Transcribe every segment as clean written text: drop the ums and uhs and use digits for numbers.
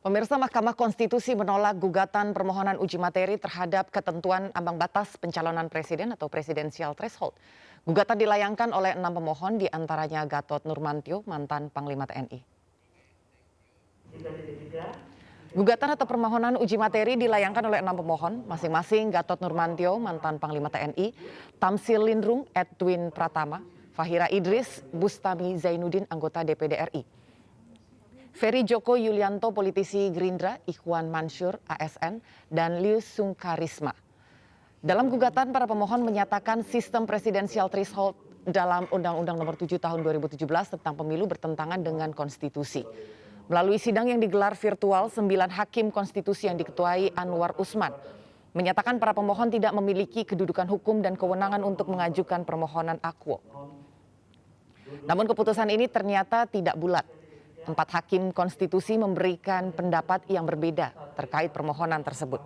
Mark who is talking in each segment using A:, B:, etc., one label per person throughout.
A: Pemirsa, Mahkamah Konstitusi menolak gugatan permohonan uji materi terhadap ketentuan ambang batas pencalonan presiden atau presidensial threshold. Gugatan dilayangkan oleh 6 pemohon, diantaranya Gatot Nurmantio, mantan Panglima TNI. Gugatan atau permohonan uji materi dilayangkan oleh 6 pemohon, masing-masing Gatot Nurmantio, mantan Panglima TNI, Tamsil Lindrung, Edwin Pratama, Fahira Idris, Bustami Zainuddin, anggota DPD RI. Ferry Joko Yulianto, politisi Gerindra, Ikhwan Mansur, ASN, dan Liu Sungkarisma. Dalam gugatan, para pemohon menyatakan sistem presidensial threshold dalam Undang-Undang Nomor 7 Tahun 2017 tentang pemilu bertentangan dengan konstitusi. Melalui sidang yang digelar virtual, 9 hakim konstitusi yang diketuai Anwar Usman menyatakan para pemohon tidak memiliki kedudukan hukum dan kewenangan untuk mengajukan permohonan akwo. Namun keputusan ini ternyata tidak bulat. 4 hakim konstitusi memberikan pendapat yang berbeda terkait permohonan tersebut.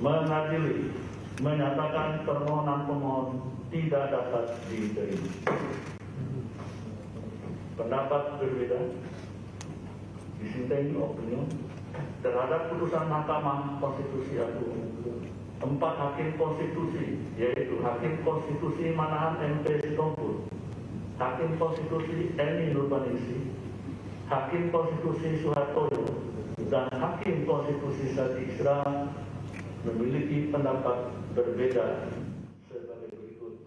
B: Mengadili, menyatakan permohonan pemohon tidak dapat diterima. Pendapat berbeda, dissenting opinion terhadap putusan Mahkamah Konstitusi Agung. 4 hakim konstitusi, yaitu Hakim Konstitusi Manahan MP Sitompul, Hakim Konstitusi Eni Nurbaningsih, Hakim Konstitusi Suhartoyo, dan Hakim Konstitusi Saldi Isra memiliki pendapat berbeda sebagai berikut.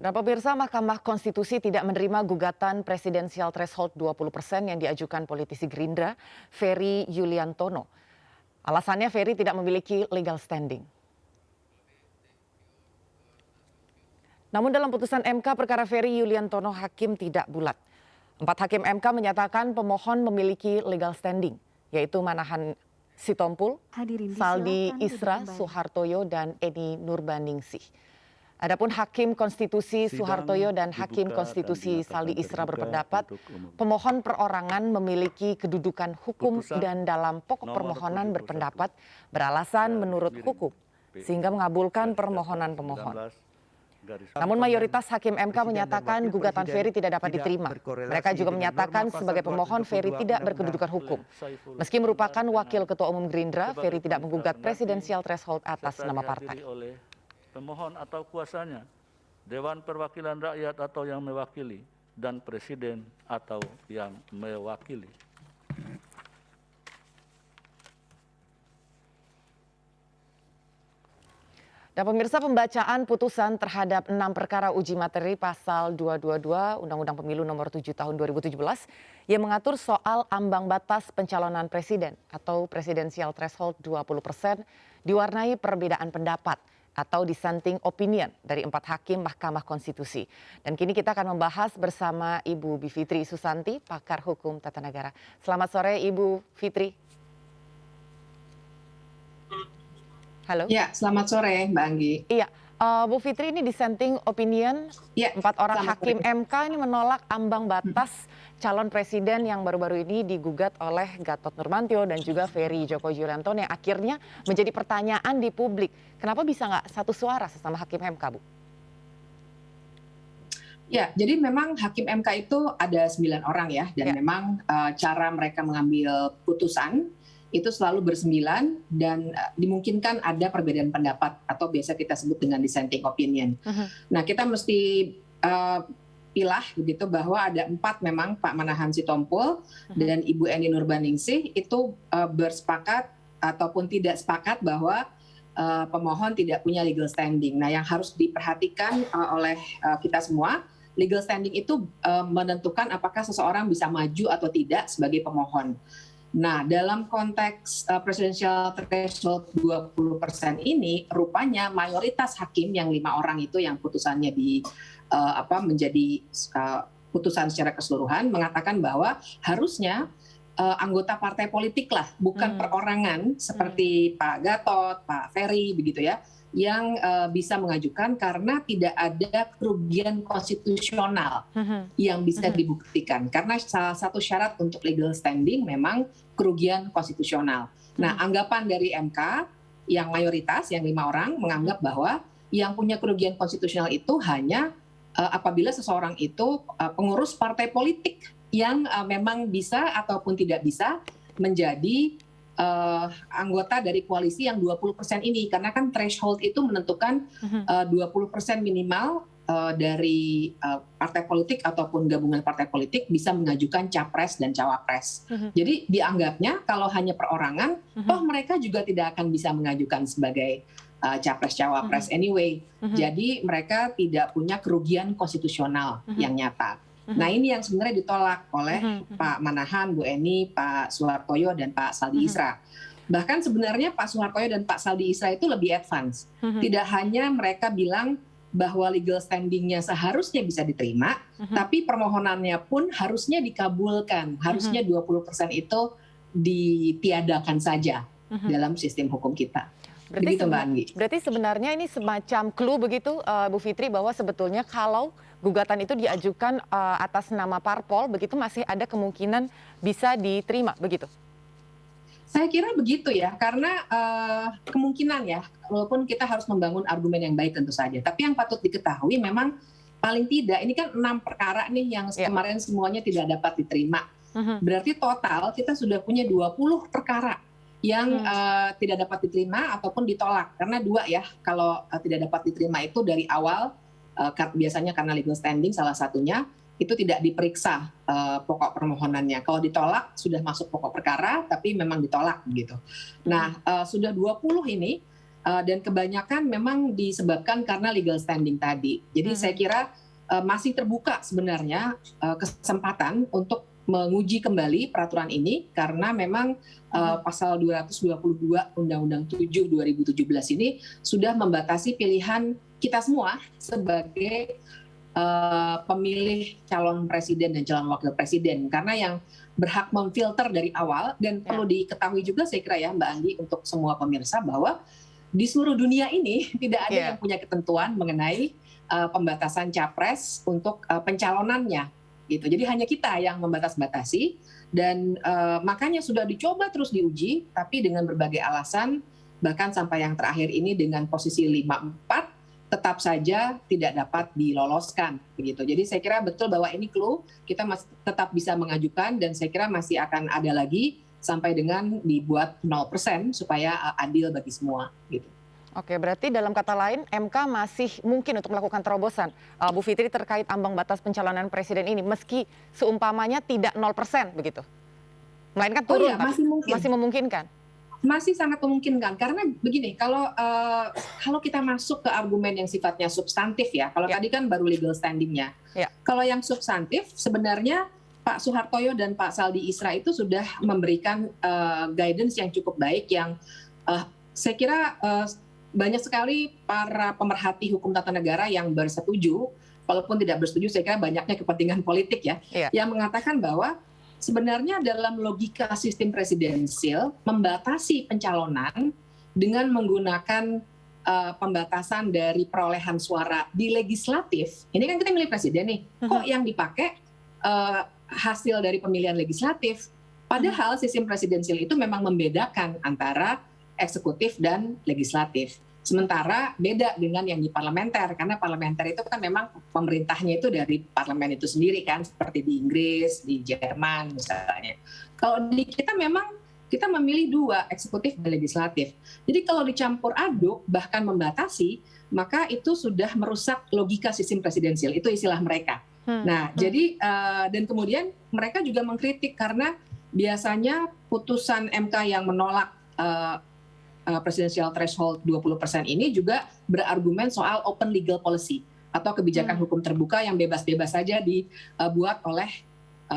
A: Dan pemirsa, Mahkamah Konstitusi tidak menerima gugatan presidensial threshold 20% yang diajukan politisi Gerindra, Ferry Yuliantono. Alasannya Ferry tidak memiliki legal standing. Namun dalam putusan MK perkara Ferry Yuliantono, hakim tidak bulat. 4 hakim MK menyatakan pemohon memiliki legal standing, yaitu Manahan Sitompul, Saldi Isra, Suhartoyo, dan Eni Nurbaningsih. Adapun Hakim Konstitusi Suhartoyo dan Hakim Konstitusi Saldi Isra berpendapat pemohon perorangan memiliki kedudukan hukum dan dalam pokok permohonan berpendapat beralasan menurut hukum sehingga mengabulkan permohonan pemohon. Namun mayoritas Hakim MK menyatakan gugatan Ferry tidak dapat diterima. Mereka juga menyatakan sebagai pemohon Ferry tidak berkedudukan hukum. Meski merupakan Wakil Ketua Umum Gerindra, Ferry tidak menggugat presidensial threshold atas nama partai.
B: Pemohon atau kuasanya, Dewan Perwakilan Rakyat atau yang mewakili, dan Presiden atau yang mewakili.
A: Dan pemirsa, pembacaan putusan terhadap 6 perkara uji materi pasal 222 Undang-Undang Pemilu Nomor 7 Tahun 2017 yang mengatur soal ambang batas pencalonan presiden atau presidensial threshold 20% diwarnai perbedaan pendapat atau dissenting opinion dari 4 hakim Mahkamah Konstitusi. Dan kini kita akan membahas bersama Ibu Bivitri Susanti, pakar hukum tata negara. Selamat sore Ibu Fitri. Halo.
C: Ya, selamat sore Mbak Anggi.
A: Iya, Bu Fitri, ini dissenting opinion,
C: Ya,
A: 4 orang hakim
C: sore.
A: MK ini menolak ambang batas calon presiden yang baru-baru ini digugat oleh Gatot Nurmantio dan juga Ferry Joko Yulianto yang akhirnya menjadi pertanyaan di publik. Kenapa bisa nggak satu suara sesama hakim MK, Bu?
C: Ya, jadi memang hakim MK itu ada 9 orang ya, dan memang cara mereka mengambil putusan itu selalu bersembilan dan dimungkinkan ada perbedaan pendapat atau biasa kita sebut dengan dissenting opinion. Nah, kita mesti pilah begitu bahwa ada 4 memang, Pak Manahan Sitompul dan Ibu Eni Nurbaningsih itu bersepakat ataupun tidak sepakat bahwa pemohon tidak punya legal standing. Nah, yang harus diperhatikan oleh kita semua, legal standing itu menentukan apakah seseorang bisa maju atau tidak sebagai pemohon. Nah, dalam konteks presidensial threshold 20% ini, rupanya mayoritas hakim yang 5 orang itu yang putusannya menjadi putusan secara keseluruhan mengatakan bahwa harusnya anggota partai politik lah, bukan perorangan seperti Pak Gatot, Pak Ferry begitu ya, yang bisa mengajukan karena tidak ada kerugian konstitusional yang bisa dibuktikan. Karena salah satu syarat untuk legal standing memang kerugian konstitusional. Nah, anggapan dari MK yang mayoritas, yang 5 orang menganggap bahwa yang punya kerugian konstitusional itu hanya apabila seseorang itu pengurus partai politik yang memang bisa ataupun tidak bisa menjadi anggota dari koalisi yang 20% ini, karena kan threshold itu menentukan 20% minimal dari partai politik ataupun gabungan partai politik bisa mengajukan capres dan cawapres. Jadi dianggapnya kalau hanya perorangan, toh mereka juga tidak akan bisa mengajukan sebagai capres cawapres anyway. Jadi mereka tidak punya kerugian konstitusional yang nyata. Nah ini yang sebenarnya ditolak oleh Pak Manahan, Bu Eni, Pak Suhartoyo, dan Pak Saldi Isra. Bahkan sebenarnya Pak Suhartoyo dan Pak Saldi Isra itu lebih advance. Tidak hanya mereka bilang bahwa legal standing-nya seharusnya bisa diterima, tapi permohonannya pun harusnya dikabulkan. Harusnya 20% itu ditiadakan saja dalam sistem hukum kita. Begitu Mbak Anggi.
A: Berarti sebenarnya ini semacam clue begitu Bu Fitri, bahwa sebetulnya kalau gugatan itu diajukan atas nama parpol, begitu masih ada kemungkinan bisa diterima, begitu?
C: Saya kira begitu ya, karena kemungkinan ya, walaupun kita harus membangun argumen yang baik tentu saja. Tapi yang patut diketahui memang paling tidak, ini kan 6 perkara nih yang kemarin semuanya tidak dapat diterima. Berarti total kita sudah punya 20 perkara yang tidak dapat diterima ataupun ditolak. Karena 2 ya, kalau tidak dapat diterima itu dari awal, biasanya karena legal standing salah satunya, itu tidak diperiksa pokok permohonannya. Kalau ditolak sudah masuk pokok perkara, tapi memang ditolak gitu. Nah, sudah 20 ini dan kebanyakan memang disebabkan karena legal standing tadi. Jadi saya kira masih terbuka sebenarnya kesempatan untuk menguji kembali peraturan ini, karena memang pasal 222 Undang-Undang 7 2017 ini sudah membatasi pilihan kita semua sebagai pemilih calon presiden dan calon wakil presiden, karena yang berhak memfilter dari awal, dan perlu diketahui juga saya kira ya Mbak Andi untuk semua pemirsa, bahwa di seluruh dunia ini tidak ada yang punya ketentuan mengenai pembatasan capres untuk pencalonannya gitu. Jadi hanya kita yang membatas-batasi, dan makanya sudah dicoba terus diuji, tapi dengan berbagai alasan, bahkan sampai yang terakhir ini dengan posisi 5-4 tetap saja tidak dapat diloloskan begitu. Jadi saya kira betul bahwa ini clue, kita masih tetap bisa mengajukan, dan saya kira masih akan ada lagi sampai dengan dibuat 0% supaya adil bagi semua gitu.
A: Oke, berarti dalam kata lain MK masih mungkin untuk melakukan terobosan, Bu Fitri, terkait ambang batas pencalonan presiden ini, meski seumpamanya tidak 0% begitu, melainkan turun,
C: iya,
A: masih memungkinkan.
C: Masih sangat memungkinkan, karena begini, kalau kita masuk ke argumen yang sifatnya substantif ya, kalau tadi kan baru legal standing-nya. Kalau yang substantif sebenarnya Pak Suhartoyo dan Pak Saldi Isra itu sudah memberikan guidance yang cukup baik, yang saya kira banyak sekali para pemerhati hukum tata negara yang bersetuju, walaupun tidak bersetuju saya kira banyaknya kepentingan politik ya, yang mengatakan bahwa sebenarnya dalam logika sistem presidensil, membatasi pencalonan dengan menggunakan pembatasan dari perolehan suara di legislatif, ini kan kita milih presiden nih, kok yang dipakai hasil dari pemilihan legislatif, padahal sistem presidensil itu memang membedakan antara eksekutif dan legislatif. Sementara beda dengan yang di parlementer, karena parlementer itu kan memang pemerintahnya itu dari parlemen itu sendiri kan, seperti di Inggris, di Jerman misalnya. Kalau di kita memang kita memilih 2, eksekutif dan legislatif. Jadi kalau dicampur aduk, bahkan membatasi, maka itu sudah merusak logika sistem presidensial, itu istilah mereka. Nah, jadi dan kemudian mereka juga mengkritik karena biasanya putusan MK yang menolak presidential threshold 20% ini juga berargumen soal open legal policy atau kebijakan hukum terbuka yang bebas-bebas saja dibuat oleh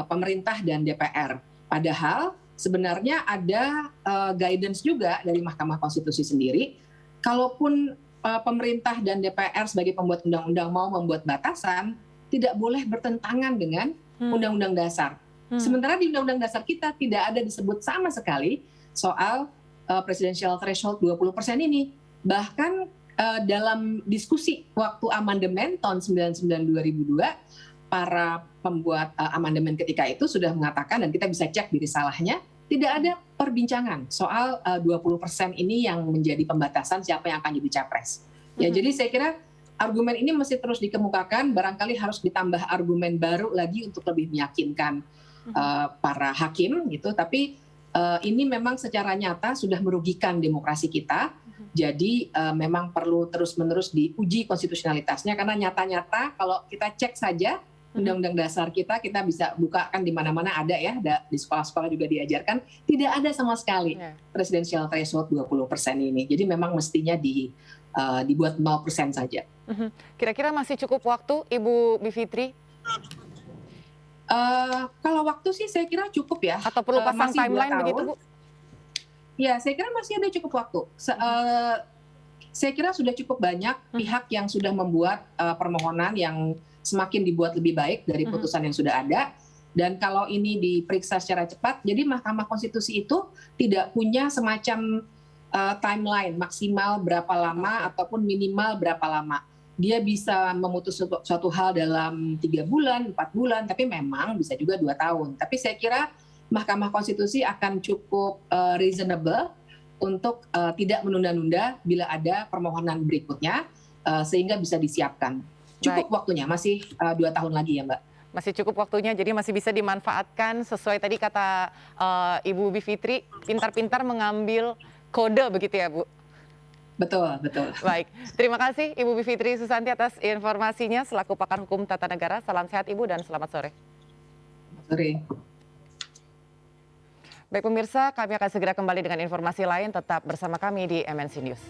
C: pemerintah dan DPR. Padahal sebenarnya ada guidance juga dari Mahkamah Konstitusi sendiri. Kalaupun pemerintah dan DPR sebagai pembuat undang-undang mau membuat batasan, tidak boleh bertentangan dengan Undang-Undang Dasar. Sementara di Undang-Undang Dasar kita tidak ada disebut sama sekali soal presidential threshold 20% ini. Bahkan dalam diskusi waktu amandemen tahun 99-2002, para pembuat amandemen ketika itu sudah mengatakan, dan kita bisa cek di risalahnya, tidak ada perbincangan soal 20% ini yang menjadi pembatasan siapa yang akan jadi capres. Ya, jadi saya kira argumen ini mesti terus dikemukakan, barangkali harus ditambah argumen baru lagi untuk lebih meyakinkan para hakim gitu. Tapi ini memang secara nyata sudah merugikan demokrasi kita. Jadi memang perlu terus-menerus diuji konstitusionalitasnya, karena nyata-nyata kalau kita cek saja Undang-Undang Dasar kita bisa bukakan di mana-mana ada ya, di sekolah-sekolah juga diajarkan, tidak ada sama sekali presidensial threshold 20% ini. Jadi memang mestinya dibuat 0% saja.
A: Kira-kira masih cukup waktu, Ibu Bivitri?
C: Kalau waktu sih saya kira cukup ya.
A: Atau perlu pasang
C: Masih 2
A: timeline
C: tahun.
A: begitu, Bu?
C: Ya, saya kira masih ada cukup waktu. Saya kira sudah cukup banyak pihak yang sudah membuat permohonan yang semakin dibuat lebih baik dari putusan yang sudah ada. Dan kalau ini diperiksa secara cepat, jadi Mahkamah Konstitusi itu tidak punya semacam timeline maksimal berapa lama ataupun minimal berapa lama. Dia bisa memutus suatu hal dalam 3 bulan, 4 bulan, tapi memang bisa juga 2 tahun. Tapi saya kira Mahkamah Konstitusi akan cukup reasonable untuk tidak menunda-nunda bila ada permohonan berikutnya, sehingga bisa disiapkan. Cukup waktunya, masih 2 tahun lagi ya Mbak.
A: Masih cukup waktunya, jadi masih bisa dimanfaatkan sesuai tadi kata Ibu Bivitri, pintar-pintar mengambil kode begitu ya Bu?
C: Betul, betul.
A: Baik, terima kasih Ibu Bivitri Susanti atas informasinya selaku pakar hukum tata negara. Salam sehat Ibu dan selamat sore.
C: Sore.
A: Baik pemirsa, kami akan segera kembali dengan informasi lain, tetap bersama kami di MNC News.